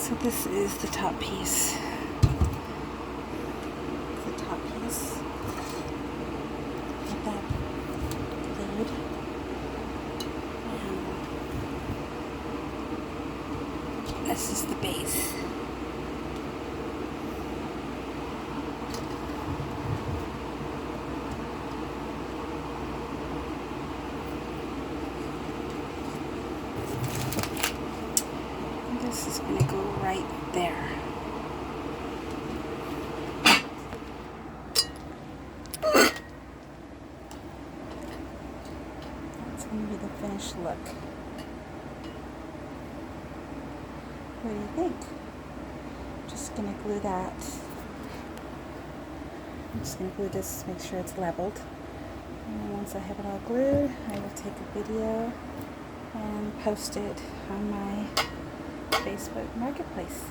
So this is the top piece. The top piece. With that lid. And this is the base. This is going to go right there. That's going to be the finished look. What do you think? Just going to glue that. I'm just going to glue this, make sure it's leveled. And then once I have it all glued, I will take a video and post it on my Facebook Marketplace.